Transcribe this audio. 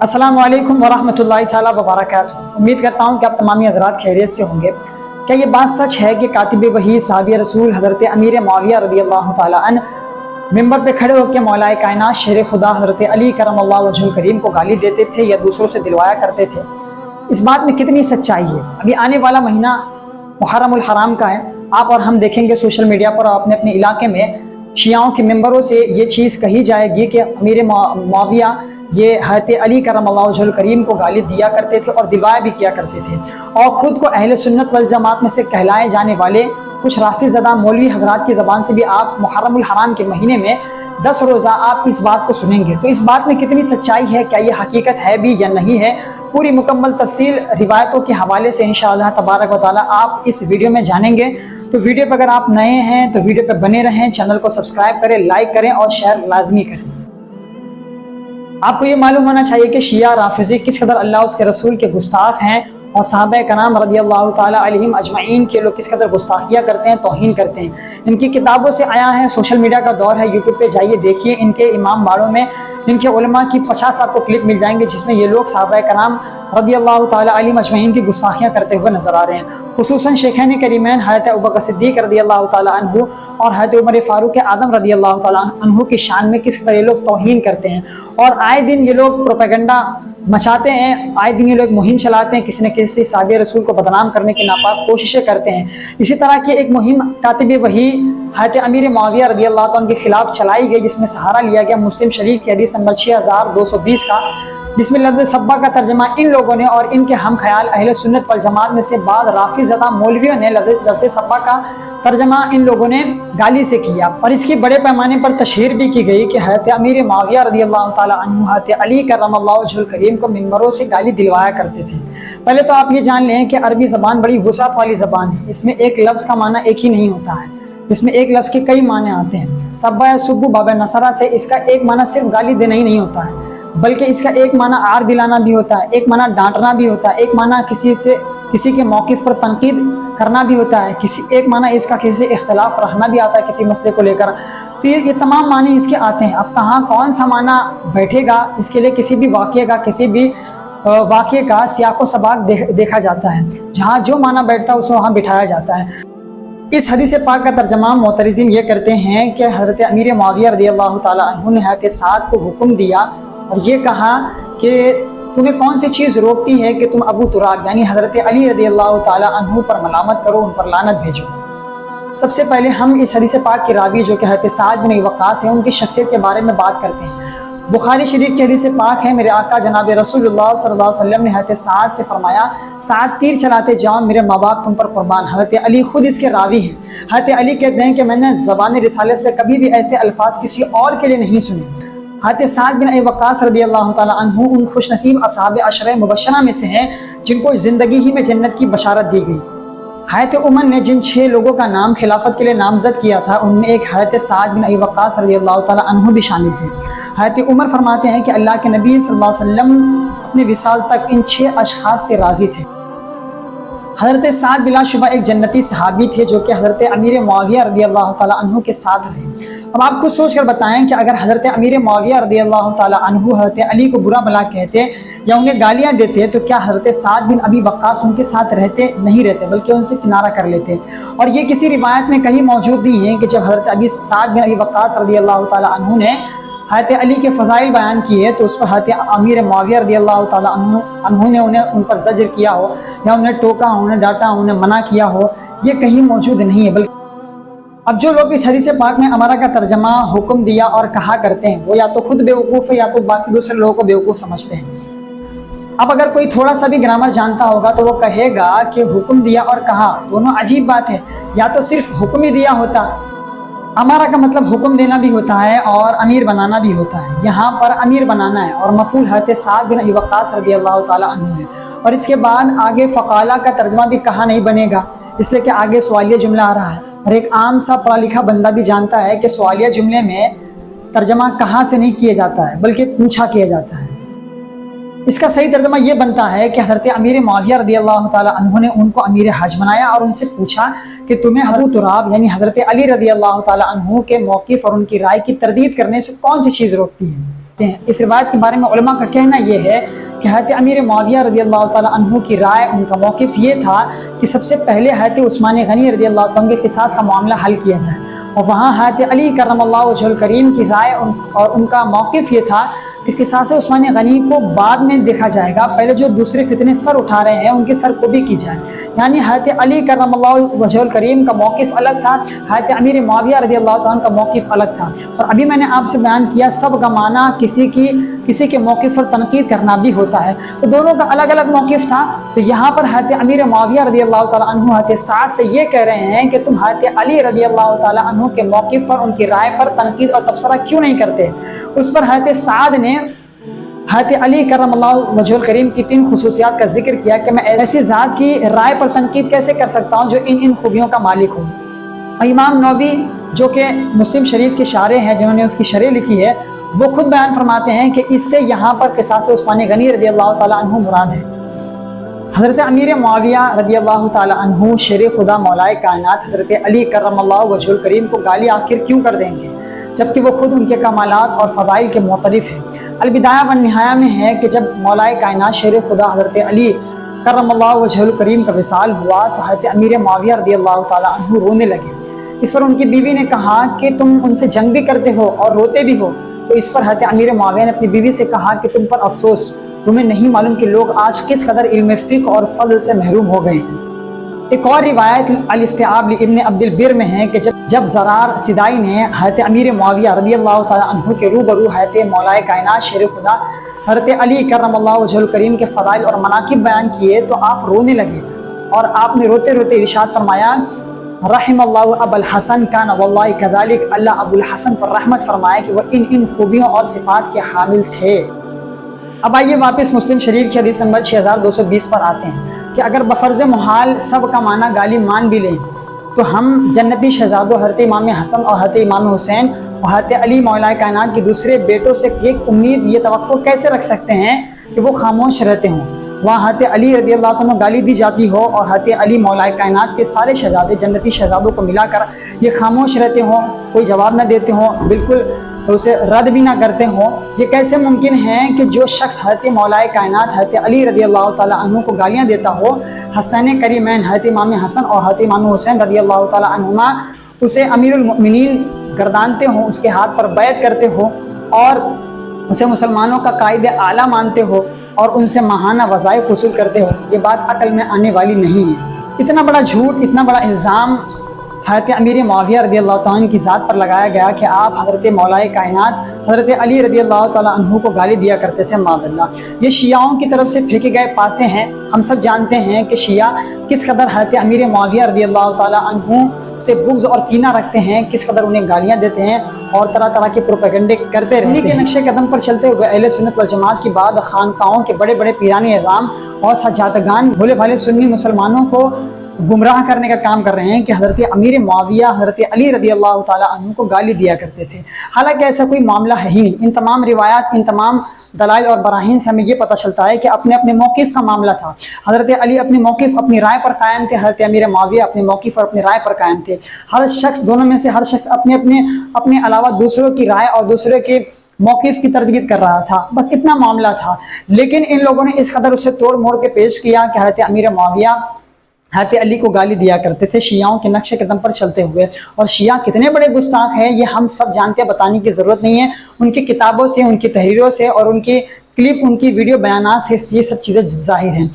अस्सलाम वालेकुम वरहमतुल्लाहि ताला वबरकातुहू। उम्मीद करता हूँ कि आप तमामी हज़रात खैरियत से होंगे। क्या ये बात सच है कि कातिब वही साहबी रसूल हज़रत अमीर मुआविया रज़ियल्लाहु ताला अन्हु मिंबर पे खड़े होकर मौलाए कायनात शेर खुदा हज़रत अली करमल्लाहु वजहुल करीम को गाली देते थे या दूसरों से दिलवाया करते थे? इस बात में कितनी सच्चाई है? अभी आने वाला महीना मुहर्रमुल हराम का है। आप और हम देखेंगे सोशल मीडिया पर अपने अपने इलाके में शियाओं के मेंबरों से ये चीज़ कही जाएगी कि अमीर मुआविया ये हज़रत अली करमल्लाहु वजहुल करीम को गाली दिया करते थे और दिलवाया भी किया करते थे। और ख़ुद को अहले सुन्नत वल जमात में से कहलाए जाने वाले कुछ राफ़िज़दा मौलवी हज़रात की ज़बान से भी आप मुहर्रमुल हराम के महीने में 10 रोज़ा आप इस बात को सुनेंगे। तो इस बात में कितनी सच्चाई है, क्या ये हकीकत है भी या नहीं है, पूरी मुकम्मल तफसील रिवायतों के हवाले से इंशाअल्लाह तबारक व तआला आप इस वीडियो में जानेंगे। तो वीडियो पर अगर आप नए हैं तो वीडियो पर बने रहें, चैनल को सब्सक्राइब करें, लाइक करें और शेयर लाजमी करें। आपको ये मालूम होना चाहिए कि शिया राफिज़ी किस कदर अल्लाह उसके रसूल के गुस्ताख हैं और सहाबा कराम रज़ियल्लाहु ताला अलैहिम अजमईन के लोग किस कदर गुस्ताखियाँ करते हैं, तौहीन करते हैं। इनकी किताबों से आया है, सोशल मीडिया का दौर है, यूट्यूब पे जाइए देखिए, इनके इमाम बाड़ों में इनके उलमा की 50 आपको क्लिप मिल जाएंगे जिसमें ये लोग सहाबा कराम रज़ियल्लाहु ताला अलैहिम अजमईन की गुस्ताखियाँ करते हुए नजर आ रहे हैं। खुसूसन शेखैन करीमैन हज़रत अबू बकर सिद्दीक़ रज़ियल्लाहु ताला अन्हु और हज़रत उमर फारूक आज़म रज़ियल्लाहु ताला अन्हु की शान में किस तरह ये लोग तौहीन करते हैं। और आए दिन ये लोग प्रोपेगेंडा मचाते हैं, आए दिन ये लोग मुहिम चलाते हैं, किसी न किसी साहबी रसूल को बदनाम करने की नापाक कोशिशें करते हैं। इसी तरह की एक मुहिम कातिब वही हज़रत अमीर मुआविया रज़ियल्लाहु अन्हु के खिलाफ चलाई गई, जिसमें सहारा लिया गया मुस्लिम शरीफ की हदीस नंबर 6220 का, जिसमें लफ्ज़ सब्बा का तर्जमा इन लोगों ने और इनके हम ख्याल अहले सुन्नत वल जमात में से बाद राफ़िज़दा मौलवियों ने लफ्ज़ सब्बा का तर्जमा इन लोगों ने गाली से किया। और इसकी बड़े पैमाने पर तशहीर भी की गई कि हज़रत अमीर मुआविया रज़ियल्लाहु ताला अन्हु हज़रत अली करमल्लाहु वजहुल करीम को मिंबरों से गाली दिलवाया करते थे। पहले तो आप ये जान लें कि अरबी ज़बान बड़ी वुसात वाली ज़बान है। इसमें एक लफ्ज़ का माना एक ही नहीं होता है, इसमें एक लफ्ज़ के कई माने आते हैं। सब्बा या सुब्बू बाबा नसरा से इसका एक माना सिर्फ गाली देना ही नहीं होता है, बल्कि इसका एक माना आर दिलाना भी होता है, एक माना डांटना भी होता है, एक माना किसी के मौक़िफ़ पर तनकीद करना भी होता है, एक माना इसका किसी से इख्तलाफ रखना भी आता है किसी मसले को लेकर। तो ये तमाम माने इसके आते हैं। अब कहाँ कौन सा माना बैठेगा, इसके लिए किसी भी वाक़े का सियाक़ो सबाक़ देखा जाता है। जहाँ जो माना बैठता है उसे वहाँ बिठाया जाता है। इस हदीस पाक का तर्जमा मुतरज़िम ये करते हैं कि हज़रत अमीर मुआविया रज़ियल्लाहु ताला अन्हु ने हज़रत साद को हुक्म दिया और ये कहा कि तुम्हें कौन सी चीज़ रोकती है कि तुम अबू तुराब यानी हज़रत अली रज़ियल्लाहु ताला अन्हु पर मलामत करो, उन पर लानत भेजो। सबसे पहले हम इस हदीस पाक की रावी जो कि हज़रत साद बिन वक़ास है, उनकी शख्सियत के बारे में बात करते हैं। बुखारी शरीफ की हदीस पाक है, मेरे आका जनाब रसूलुल्लाह सल्लल्लाहु अलैहि वसल्लम ने हज़रत साद से फरमाया, साद तीर चलाते जाओ, मेरे माँ बाप तुम पर कुर्बान। हज़रत अली खुद इसके रावी हैं। हज़रत अली कहते हैं कि मैंने ज़बान रिसालत से कभी भी ऐसे अल्फाज किसी और के लिए नहीं सुने। हज़रत साद बिन वक़ास रज़ियल्लाहु ताला अन्हु उन खुशनसीब असहाब अशरे मुबश्शरा में से हैं जिनको ज़िंदगी ही में जन्नत की बशारत दी गई। हज़रत उमर ने जिन 6 लोगों का नाम खिलाफत के लिए नामज़द किया था, उनमें एक हज़रत साद बिन वक़ास रज़ियल्लाहु ताला अन्हु भी शामिल थे। हज़रत उमर फरमाते हैं कि अल्लाह के नबी सल्लल्लाहु अलैहि वसल्लम अपने विसाल तक इन 6 अशख़ास से राज़ी थे। हज़रत साद बिलाशुबा एक जन्नती सहाबी थे जो कि हज़रत अमीर मुआविया रज़ियल्लाहु ताला अन्हु के साथ रहे। अब आप खुद सोच कर बताएं कि अगर हज़रत अमीर मुआविया रज़ियल्लाहु ताला अन्हु हज़रत अली को बुरा भला कहते या उन्हें गालियाँ देते तो क्या हज़रत साद बिन अबी वक़ास उनके साथ रहते? नहीं रहते, बल्कि उनसे किनारा कर लेते। और ये किसी रिवायत में कहीं मौजूद नहीं है कि जब हज़रत साद बिन अबी वक़ास रज़ियल्लाहु ताला अन्हु ने हज़रत अली के फ़ज़ाइल बयान किए तो उस पर हज़रत अमीर मुआविया रज़ियल्लाहु ताला अन्हु ने उन पर ज़ज्र किया हो या उन्हें टोका, उन्हें डांटा, उन्हें मना किया हो, ये कहीं मौजूद नहीं है। बल्कि अब जो लोग इस हदीस पाक में अमरा का तर्जमा हुक्म दिया और कहा करते हैं वो या तो खुद बेवकूफ़ है या तो बाकी दूसरे लोगों को बेवकूफ़ समझते हैं। अब अगर कोई थोड़ा सा भी ग्रामर जानता होगा तो वो कहेगा कि हुक्म दिया और कहा दोनों अजीब बात है, या तो सिर्फ हुक्म ही दिया होता। अमरा का मतलब हुक्म देना भी होता है और अमीर बनाना भी होता है। यहाँ पर अमीर बनाना है और मफूल हज़रत साद बिन वक़ास रज़ियल्लाहु ताला अन्हु है। और इसके बाद आगे फ़क़ाला का तर्जमा भी कहा नहीं बनेगा, इसलिए कि आगे सवालिया जुमला आ रहा है और एक आम सा पढ़ा लिखा बंदा भी जानता है कि सवालिया जुमले में तर्जमा कहाँ से नहीं किया जाता है बल्कि पूछा किया जाता है। इसका सही तर्जमा ये बनता है कि हज़रत अमीर मुआविया रज़ियल्लाहु ताला अन्हु ने उनको अमीर हज बनाया और उनसे पूछा कि तुम्हें अबू तुराब यानी हज़रत अली रज़ियल्लाहु ताला अन्हु के मौक़िफ़ और उनकी राय की तरदीद करने से कौन सी चीज़ रोकती है। ہیں۔ اس روایت کے بارے میں علماء کا کہنا یہ ہے کہ حضرت امیر معاویہ رضی اللہ تعالیٰ عنہ کی رائے، ان کا موقف یہ تھا کہ سب سے پہلے حضرت عثمان غنی رضی اللہ تعالیٰ عنہ کے قصاص کا معاملہ حل کیا جائے، اور وہاں حضرت علی کرم اللہ وجہ الکریم کی رائے اور ان کا موقف یہ تھا کہ قصاص عثمان غنی کو بعد میں دیکھا جائے گا، پہلے جو دوسرے فتنے سر اٹھا رہے ہیں ان کے سر کو بھی کی جائے۔ یعنی حضرت علی کرم اللہ وجہ الکریم کا موقف الگ تھا، حضرت امیر معاویہ رضی اللہ عنہ کا موقف الگ تھا۔ اور ابھی میں نے آپ سے بیان کیا سب کا معنی کسی کے موقف پر تنقید کرنا بھی ہوتا ہے، تو دونوں کا الگ الگ موقف تھا۔ تو یہاں پر حضرت امیر معاویہ رضی اللہ تعالیٰ عنہ حضرت سعد سے یہ کہہ رہے ہیں کہ تم حضرت علی رضی اللہ تعالیٰ عنہ کے موقف پر، ان کی رائے پر تنقید اور تبصرہ کیوں نہیں کرتے؟ اس پر حضرت سعد نے حضرت علی کرم اللہ وجہ الکریم کی 3 خصوصیات کا ذکر کیا کہ میں ایسی ذات کی رائے پر تنقید کیسے کر سکتا ہوں جو ان خوبیوں کا مالک ہوں۔ اور امام نووی جو کہ مسلم شریف کے شارح ہیں، جنہوں نے اس کی شرح لکھی ہے، وہ خود بیان فرماتے ہیں کہ اس سے یہاں پر قصاص عثمان غنی رضی اللہ تعالیٰ عنہ مراد ہے۔ حضرت امیر معاویہ رضی اللہ تعالیٰ عنہ شیر خدا مولائے کائنات حضرت علی کرم اللہ وجہ الکریم کو گالی آخر کیوں کر دیں گے جبکہ وہ خود ان کے کمالات اور فضائل کے معترف ہیں؟ البدایہ والنہایہ میں ہے کہ جب مولائے کائنات شیر خدا حضرت علی کرم اللہ وجہ الکریم کا وصال ہوا تو حضرت امیر معاویہ رضی اللہ تعالیٰ عنہ رونے لگے۔ اس پر ان کی بیوی نے کہا کہ تم ان سے جنگ بھی کرتے ہو اور روتے بھی ہو۔ تو اس پر حضرت امیر معاویہ نے اپنی بیوی سے کہا کہ تم پر افسوس، تمہیں نہیں معلوم کہ لوگ آج کس قدر علم فقہ اور فضل سے محروم ہو گئے ہیں۔ ایک اور روایت الاستیعاب ابن عبد البر میں ہے کہ جب زرار سدائی نے حضرت امیر معاویہ رضی اللہ تعالیٰ عنہ کے روبرو حضرت مولائے کائنات شیر خدا حضرت علی کرم اللہ وجہ الکریم کے فضائل اور مناقب بیان کیے تو آپ رونے لگے، اور آپ نے روتے روتے ارشاد فرمایا رحم اللہ ابو الحسن کان واللہ کذالک، اللہ ابو الحسن پر رحمت فرمائے کہ وہ ان خوبیوں اور صفات کے حامل تھے۔ اب آئیے واپس مسلم شریف کی حدیث نمبر 6220 پر آتے ہیں کہ اگر بفرض محال سب کا معنی گالی مان بھی لیں تو ہم جنتی شہزادوں حضرت امام حسن اور حضرت امام حسین اور حضرت علی مولائے کائنات کے دوسرے بیٹوں سے ایک امید یہ توقع کیسے رکھ سکتے ہیں کہ وہ خاموش رہتے ہوں؟ وہاں حضرت علی رضی اللہ عنہ گالی دی جاتی ہو اور حضرت علی مولائے کائنات کے سارے شہزادے جنتی شہزادوں کو ملا کر یہ خاموش رہتے ہوں، کوئی جواب نہ دیتے ہوں، بالکل اسے رد بھی نہ کرتے ہوں۔ یہ کیسے ممکن ہے کہ جو شخص حضرت مولائے کائنات حضرت علی رضی اللہ تعالیٰ عنہ کو گالیاں دیتا ہو، حسین کریمین حضرت امام حسن اور حضرت امام حسین رضی اللہ تعالیٰ عنہما اسے امیر المؤمنین گردانتے ہوں، اس کے ہاتھ پر بیعت کرتے ہو اور اسے مسلمانوں کا قائد اعلیٰ مانتے ہو اور ان سے ماہانہ وظائف وصول کرتے ہو؟ یہ بات عقل میں آنے والی نہیں ہے۔ اتنا بڑا جھوٹ، اتنا بڑا الزام حضرت امیر معاویہ رضی اللہ تعالیٰ عنہ کی ذات پر لگایا گیا کہ آپ حضرت مولائے کائنات حضرت علی رضی اللہ تعالیٰ عنہ کو گالی دیا کرتے تھے، معاذ اللہ۔ یہ شیعوں کی طرف سے پھینکے گئے پاسے ہیں۔ ہم سب جانتے ہیں کہ شیعہ کس قدر حضرت امیر معاویہ رضی اللہ تعالیٰ عنہ سے بغض اور کینہ رکھتے ہیں، کس قدر انہیں گالیاں دیتے ہیں اور طرح طرح کے پروپیگنڈے کرتے رہتے ہیں۔ انہی کے نقش قدم پر چلتے ہوئے اہل سنت والجماعت کی بعد خانقاہوں کے بڑے بڑے پیران اعظام اور سجادگان بھولے بھالے سنی مسلمانوں کو گمراہ کرنے کا کام کر رہے ہیں کہ حضرت امیر معاویہ حضرت علی رضی اللہ تعالیٰ عنہ کو گالی دیا کرتے تھے، حالانکہ ایسا کوئی معاملہ ہے ہی نہیں۔ ان تمام روایات، ان تمام دلائل اور براہین سے ہمیں یہ پتہ چلتا ہے کہ اپنے اپنے موقف کا معاملہ تھا۔ حضرت علی اپنے موقف، اپنی رائے پر قائم تھے، حضرت امیر معاویہ اپنے موقف اور اپنی رائے پر قائم تھے۔ ہر شخص، دونوں میں سے ہر شخص اپنے علاوہ دوسروں کی رائے اور دوسرے کے موقف کی تردید کر رہا تھا، بس اتنا معاملہ تھا۔ لیکن ان لوگوں نے اس قدر اسے توڑ موڑ کے پیش کیا کہ حضرت امیر معاویہ حضرت علی کو گالی دیا کرتے تھے، شیعوں کے نقش قدم پر چلتے ہوئے۔ اور شیعہ کتنے بڑے گستاخ ہیں یہ ہم سب جانتے ہیں، بتانے کی ضرورت نہیں ہے۔ ان کی کتابوں سے، ان کی تحریروں سے اور ان کی کلپ، ان کی ویڈیو بیانات سے یہ سب چیزیں ظاہر ہیں۔